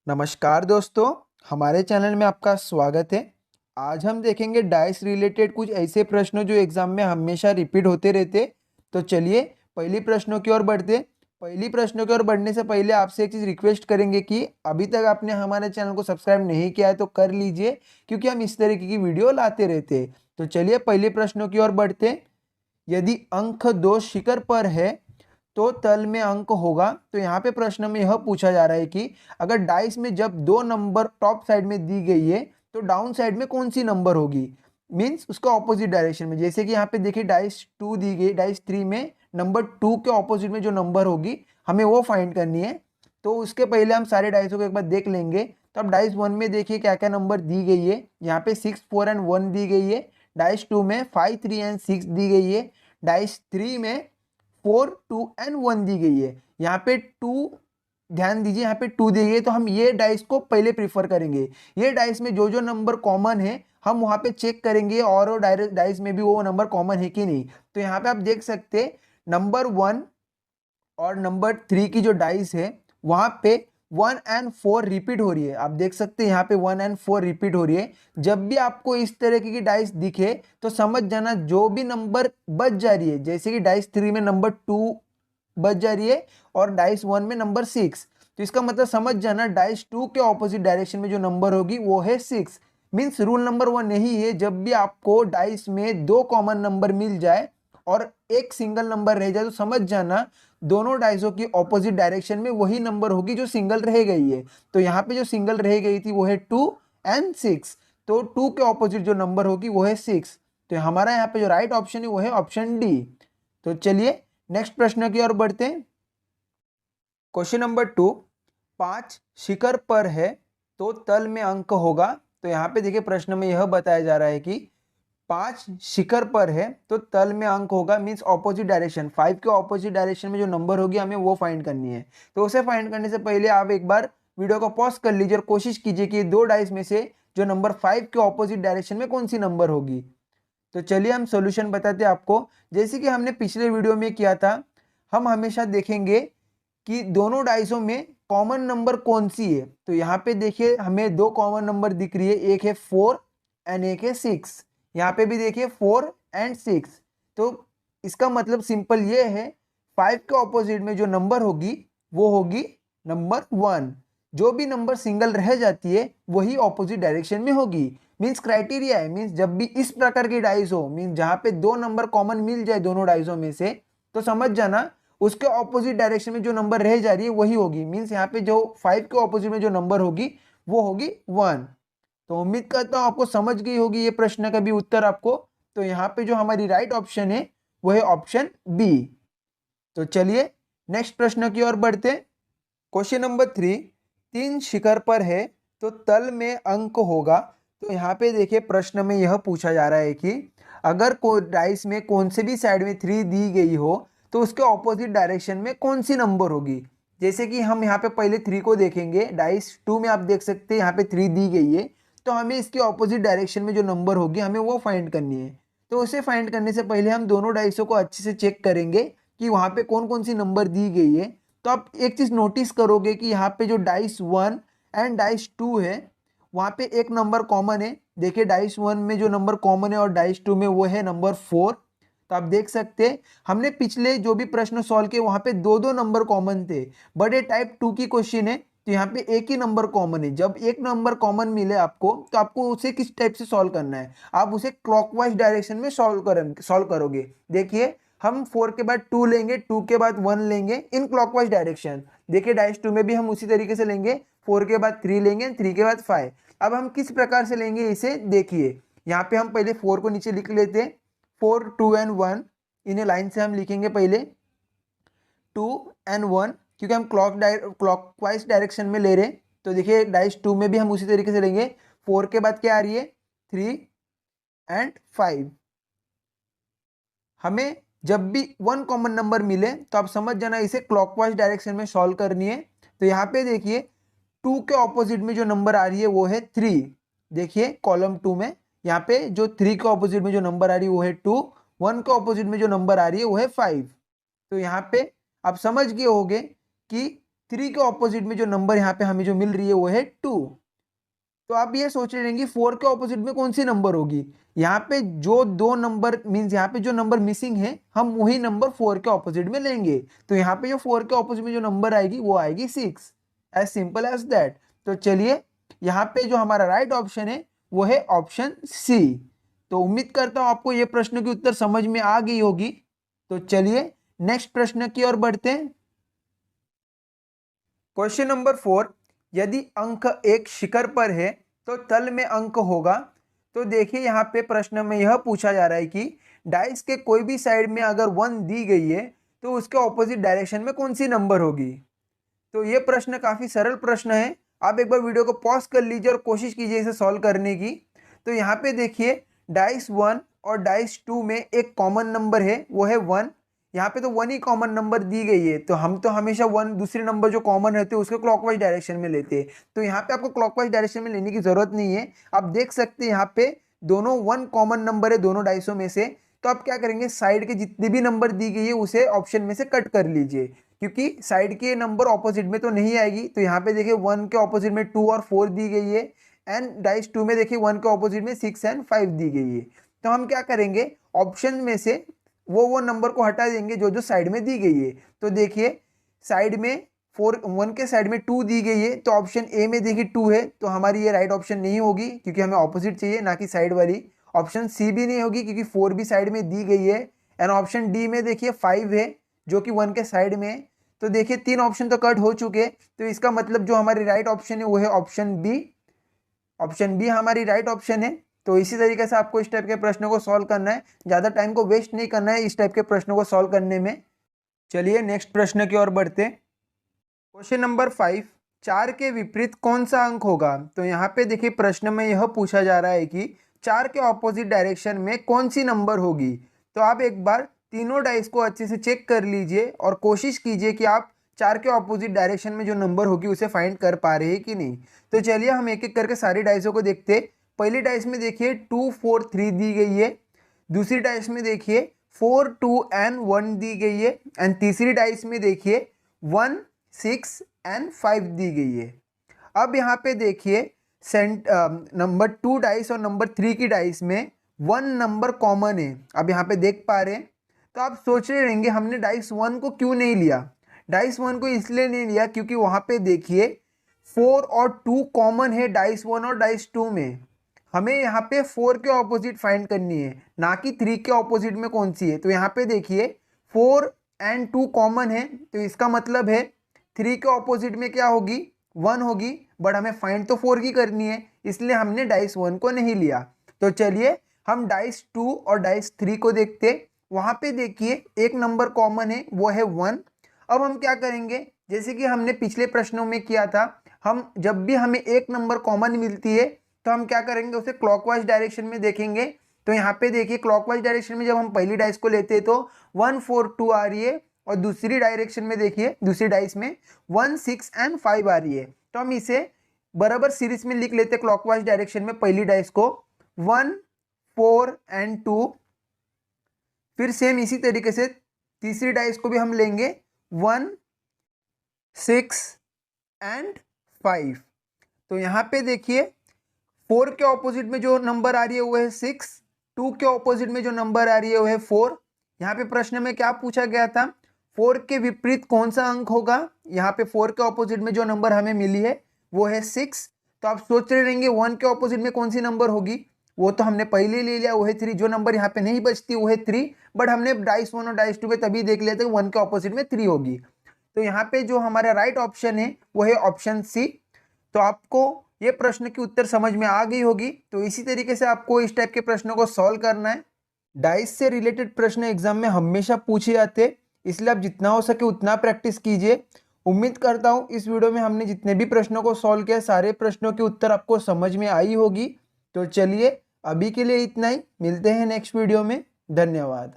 नमस्कार दोस्तों, हमारे चैनल में आपका स्वागत है। आज हम देखेंगे डाइस रिलेटेड कुछ ऐसे प्रश्न जो एग्जाम में हमेशा रिपीट होते रहते। तो चलिए पहली प्रश्नों की ओर बढ़ते। पहली प्रश्नों की ओर बढ़ने से पहले आपसे एक चीज़ रिक्वेस्ट करेंगे कि अभी तक आपने हमारे चैनल को सब्सक्राइब नहीं किया है तो कर लीजिए, क्योंकि हम इस तरीके की वीडियो लाते रहते। तो चलिए पहले प्रश्नों की ओर बढ़ते। यदि अंक दो शिखर पर है तो तल में अंक होगा। तो यहाँ पे प्रश्न में यह पूछा जा रहा है कि अगर डाइस में जब दो नंबर टॉप साइड में दी गई है तो डाउन साइड में कौन सी नंबर होगी, मीन्स उसका ऑपोजिट डायरेक्शन में। जैसे कि यहाँ पे देखिए डाइस टू दी गई, डाइस थ्री में नंबर टू के ऑपोजिट में जो नंबर होगी हमें वो फाइंड करनी है। तो उसके पहले हम सारे डाइसों को एक बार देख लेंगे। तो अब डाइस वन में देखिए क्या क्या नंबर दी गई है। यहाँ पे 6, 4 एंड 1 दी गई है। डाइस टू में 5, 3 एंड 6 दी गई है। डाइस थ्री में 4, 2 एंड 1 दी गई है। यहाँ पे 2, ध्यान दीजिए यहाँ पे 2 दी गई है, तो हम ये डाइस को पहले प्रीफर करेंगे। ये डाइस में जो जो नंबर कॉमन है हम वहाँ पे चेक करेंगे और डाइस में भी वो नंबर कॉमन है कि नहीं। तो यहाँ पे आप देख सकते नंबर 1 और नंबर 3 की जो डाइस है वहाँ पे 1 एंड 4 रिपीट हो रही है। आप देख सकते हैं यहाँ पे 1 एंड 4 रिपीट हो रही है। जब भी आपको इस तरह की डाइस दिखे तो समझ जाना जो भी नंबर बच जा रही है, जैसे कि डाइस 3 में नंबर 2 बच जा रही है और डाइस 1 में नंबर 6, तो इसका मतलब समझ जाना डाइस 2 के ऑपोजिट डायरेक्शन में जो नंबर होगी वो है 6। मीन्स रूल नंबर 1 यही है, जब भी आपको डाइस में दो कॉमन नंबर मिल जाए और एक सिंगल नंबर रह जाए तो समझ जाना दोनों डाइसों की ऑपोजिट डायरेक्शन में वही नंबर होगी जो सिंगल रह गई है। तो यहाँ पे जो सिंगल रह गई थी वो है 2 एंड 6, तो 2 के ऑपोजिट जो नंबर होगी वो है 6। तो हमारा यहाँ पे जो राइट ऑप्शन है वो है ऑप्शन डी। तो चलिए नेक्स्ट प्रश्न की ओर बढ़ते हैं। क्वेश्चन नंबर 2, 5 शिखर पर है तो तल में अंक होगा। तो यहाँ पे देखिए प्रश्न में यह बताया जा रहा है कि 5 शिखर पर है तो तल में अंक होगा, मीन्स ऑपोजिट डायरेक्शन, 5 के ऑपोजिट डायरेक्शन में जो नंबर होगी हमें वो फाइंड करनी है। तो उसे फाइंड करने से पहले आप एक बार वीडियो को पॉज कर लीजिए और कोशिश कीजिए कि दो डाइस में से जो नंबर 5 के ऑपोजिट डायरेक्शन में कौन सी नंबर होगी। तो चलिए हम सॉल्यूशन बताते हैं आपको। जैसे कि हमने पिछले वीडियो में किया था, हम हमेशा देखेंगे कि दोनों डाइसों में कॉमन नंबर कौन सी है। तो यहाँ पे देखिए हमें दो कॉमन नंबर दिख रही है, एक है 4 एंड एक है 6। यहाँ पे भी देखिए 4 एंड 6। तो इसका मतलब सिंपल ये है, 5 के ऑपोजिट में जो नंबर होगी वो होगी नंबर 1। जो भी नंबर सिंगल रह जाती है वही ऑपोजिट डायरेक्शन में होगी। मीन्स क्राइटेरिया है, मीन्स जब भी इस प्रकार की डाइस हो, मीन्स जहाँ पे दो नंबर कॉमन मिल जाए दोनों डाइसों में से, तो समझ जाना उसके ऑपोजिट डायरेक्शन में जो नंबर रह जा रही है वही होगी। मीन्स यहाँ पे जो 5 के ऑपोजिट में जो नंबर होगी वो होगी 1। तो उम्मीद करता हूँ आपको समझ गई होगी ये प्रश्न का भी उत्तर आपको। तो यहाँ पे जो हमारी राइट ऑप्शन है वो है ऑप्शन बी। तो चलिए नेक्स्ट प्रश्न की ओर बढ़ते। क्वेश्चन नंबर 3, 3 शिखर पर है तो तल में अंक होगा। तो यहाँ पे देखिए प्रश्न में यह पूछा जा रहा है कि अगर डाइस में कौन से भी साइड में 3 दी गई हो तो उसके ऑपोजिट डायरेक्शन में कौन सी नंबर होगी। जैसे कि हम यहाँ पे पहले 3 को देखेंगे, डाइस 2 में आप देख सकते हैं यहाँ पे 3 दी गई है, तो हमें इसके ऑपोजिट डायरेक्शन में जो नंबर होगी हमें वो फाइंड करनी है। तो उसे फाइंड करने से पहले हम दोनों डाइसों को अच्छे से चेक करेंगे कि वहाँ पे कौन कौन सी नंबर दी गई है। तो आप एक चीज नोटिस करोगे कि यहाँ पे जो डाइस 1 एंड डाइस 2 है वहाँ पे एक नंबर कॉमन है। देखिए डाइस 1 में जो नंबर कॉमन है और डाइस 2 में वो है नंबर 4। तो आप देख सकते हैं हमने पिछले जो भी प्रश्न सॉल्व किए वहाँ पे दो दो नंबर कॉमन थे, बट ये टाइप 2 की क्वेश्चन है तो यहाँ पे एक ही नंबर कॉमन है। जब एक नंबर कॉमन मिले आपको तो आपको उसे किस टाइप से सॉल्व करना है, आप उसे क्लॉकवाइज डायरेक्शन में सॉल्व करोगे। देखिए हम 4 के बाद 2 लेंगे, 2 के बाद 1 लेंगे इन क्लॉकवाइज डायरेक्शन। देखिए डाइस 2 में भी हम उसी तरीके से लेंगे, 4 के बाद 3 लेंगे, 3 के बाद 5। अब हम किस प्रकार से लेंगे इसे देखिए। यहाँ पे हम पहले 4 को नीचे लिख लेते हैं, 4, 2 एंड 1 इन्हें लाइन से हम लिखेंगे पहले 2 एंड 1, क्योंकि हम क्लॉकवाइज डायरेक्शन में ले रहे हैं। तो देखिए डाइस 2 में भी हम उसी तरीके से लेंगे, 4 के बाद क्या आ रही है 3 एंड 5। हमें जब भी वन कॉमन नंबर मिले तो आप समझ जाना इसे क्लॉकवाइज डायरेक्शन में सॉल्व करनी है। तो यहाँ पे देखिए 2 के ऑपोजिट में जो नंबर आ रही है वो है 3। देखिए कॉलम 2 में यहाँ पे जो 3 के ऑपोजिट में जो नंबर आ रही है वो है 2, 1 के ऑपोजिट में जो नंबर आ रही है वो है 5। तो यहाँ पे आप समझ गए होंगे कि 3 के ऑपोजिट में जो नंबर यहाँ पे हमें जो मिल रही है वो है 2। तो आप ये सोच रहे रहेंगे 4 के ऑपोजिट में कौन सी नंबर होगी। यहाँ पे जो दो नंबर मीन्स यहाँ पे जो नंबर मिसिंग है हम वही नंबर 4 के ऑपोजिट में लेंगे। तो यहाँ पे जो 4 के ऑपोजिट में जो नंबर आएगी वो आएगी 6। As simple as that. तो चलिए यहाँ पे जो हमारा राइट ऑप्शन है वो है ऑप्शन सी। तो उम्मीद करता हूँ आपको ये प्रश्न की उत्तर समझ में आ गई होगी। तो चलिए नेक्स्ट प्रश्न की ओर बढ़ते हैं। क्वेश्चन नंबर 4, यदि अंक एक शिखर पर है तो तल में अंक होगा। तो देखिए यहाँ पे प्रश्न में यह पूछा जा रहा है कि डाइस के कोई भी साइड में अगर 1 दी गई है तो उसके ऑपोजिट डायरेक्शन में कौन सी नंबर होगी। तो ये प्रश्न काफी सरल प्रश्न है। आप एक बार वीडियो को पॉज कर लीजिए और कोशिश कीजिए इसे सॉल्व करने की। तो यहाँ पे देखिए डाइस 1 और डाइस 2 में एक कॉमन नंबर है वो है 1। यहाँ पे तो 1 ही कॉमन नंबर दी गई है तो हम तो हमेशा 1 दूसरे नंबर जो कॉमन रहते हैं उसके क्लॉकवाइज डायरेक्शन में लेते हैं। तो यहाँ पे आपको क्लॉकवाइज डायरेक्शन में लेने की जरूरत नहीं है। आप देख सकते हैं यहाँ पे दोनों 1 कॉमन नंबर है दोनों डाइसों में से। तो आप क्या करेंगे साइड के जितने भी नंबर दी गई है उसे ऑप्शन में से कट कर लीजिए, क्योंकि साइड के नंबर ऑपोजिट में तो नहीं आएगी। तो यहाँ पे देखिए 1 के ऑपोजिट में 2 और 4 दी गई है एंड डाइस 2 में देखिए 1 के ऑपोजिट में 6 एंड 5 दी गई है। तो हम क्या करेंगे ऑप्शन में से वो नंबर को हटा देंगे जो जो साइड में दी गई है। तो देखिए साइड में 1 के साइड में 2 दी गई है तो ऑप्शन ए में देखिए 2 है तो हमारी ये राइट ऑप्शन नहीं होगी क्योंकि हमें ऑपोजिट चाहिए ना कि साइड वाली। ऑप्शन सी भी नहीं होगी क्योंकि 4 भी साइड में दी गई है। एंड ऑप्शन डी में देखिए 5 है जो कि 1 के साइड में है। तो देखिए 3 ऑप्शन तो कट हो चुके। तो इसका मतलब जो हमारी राइट ऑप्शन है वो है ऑप्शन बी। ऑप्शन बी हमारी राइट ऑप्शन है। तो इसी तरीके से आपको इस टाइप के प्रश्नों को सॉल्व करना है, ज़्यादा टाइम को वेस्ट नहीं करना है इस टाइप के प्रश्नों को सॉल्व करने में। चलिए नेक्स्ट प्रश्न की ओर बढ़ते। क्वेश्चन नंबर 5, 4 के विपरीत कौन सा अंक होगा। तो यहाँ पे देखिए प्रश्न में यह पूछा जा रहा है कि 4 के ऑपोजिट डायरेक्शन में कौन सी नंबर होगी। तो आप एक बार तीनों डाइस को अच्छे से चेक कर लीजिए और कोशिश कीजिए कि आप 4 के ऑपोजिट डायरेक्शन में जो नंबर होगी उसे फाइंड कर पा रहे हैं कि नहीं। तो चलिए हम एक एक करके सारी डाइसों को देखते। पहली डाइस में देखिए 2 4 3 दी गई है। दूसरी डाइस में देखिए 4 2 एंड 1 दी गई है। एंड तीसरी डाइस में देखिए 1 6 एंड 5 दी गई है। अब यहाँ पे देखिए नंबर 2 डाइस और नंबर 3 की डाइस में 1 नंबर कॉमन है। अब यहाँ पे देख पा रहे हैं। तो आप सोच रहे रहेंगे हमने डाइस 1 को क्यों नहीं लिया। डाइस 1 को इसलिए नहीं लिया क्योंकि वहाँ पे देखिए 4 और 2 कॉमन है डाइस 1 और डाइस 2 में। हमें यहाँ पे 4 के ऑपोजिट फाइंड करनी है ना कि 3 के ऑपोजिट में कौन सी है। तो यहाँ पे देखिए 4 एंड 2 कॉमन है तो इसका मतलब है 3 के ऑपोजिट में क्या होगी 1 होगी। बट हमें फाइंड तो 4 की करनी है इसलिए हमने डाइस 1 को नहीं लिया। तो चलिए हम डाइस 2 और डाइस 3 को देखते। वहाँ पे देखिए एक नंबर कॉमन है वो है 1। अब हम क्या करेंगे जैसे कि हमने पिछले प्रश्नों में किया था, हम जब भी हमें एक नंबर कॉमन मिलती है तो हम क्या करेंगे उसे क्लॉकवाइज डायरेक्शन में देखेंगे। तो यहाँ पे देखिए क्लॉकवाइज डायरेक्शन में जब हम पहली डाइस को लेते हैं तो 1 4 2 आ रही है और दूसरी डायरेक्शन में देखिए दूसरी डाइस में 1 6 एंड 5 आ रही है। तो हम इसे बराबर सीरीज में लिख लेते क्लॉकवाइज डायरेक्शन में पहली डाइस को 1 4 एंड 2। फिर सेम इसी तरीके से तीसरी डाइस को भी हम लेंगे 1 6 एंड 5। तो यहाँ पे देखिए 4 के ऑपोजिट में जो नंबर आ रही है वो है 6, 2 के ऑपोजिट में जो नंबर आ रही है वो है 4। यहाँ पे प्रश्न में क्या पूछा गया था 4 के विपरीत कौन सा अंक होगा। यहाँ पे 4 के ऑपोजिट में जो नंबर हमें मिली है वो है 6। तो आप सोच रहे रहेंगे 1 के ऑपोजिट में कौन सी नंबर होगी। वो तो हमने पहले ले लिया वो है 3। जो नंबर यहाँ पे नहीं बचती वो है 3। बट हमने डाइस 1 और डाइस 2 में तभी देख लिया था 1 के ऑपोजिट में 3 होगी। तो यहाँ पे जो हमारा राइट ऑप्शन है वो है ऑप्शन सी। तो आपको ये प्रश्न की उत्तर समझ में आ गई होगी। तो इसी तरीके से आपको इस टाइप के प्रश्नों को सॉल्व करना है। डाइस से रिलेटेड प्रश्न एग्जाम में हमेशा पूछे जाते हैं, इसलिए आप जितना हो सके उतना प्रैक्टिस कीजिए। उम्मीद करता हूँ इस वीडियो में हमने जितने भी प्रश्नों को सॉल्व किया सारे प्रश्नों की उत्तर आपको समझ में आई होगी। तो चलिए अभी के लिए इतना ही, मिलते हैं नेक्स्ट वीडियो में। धन्यवाद।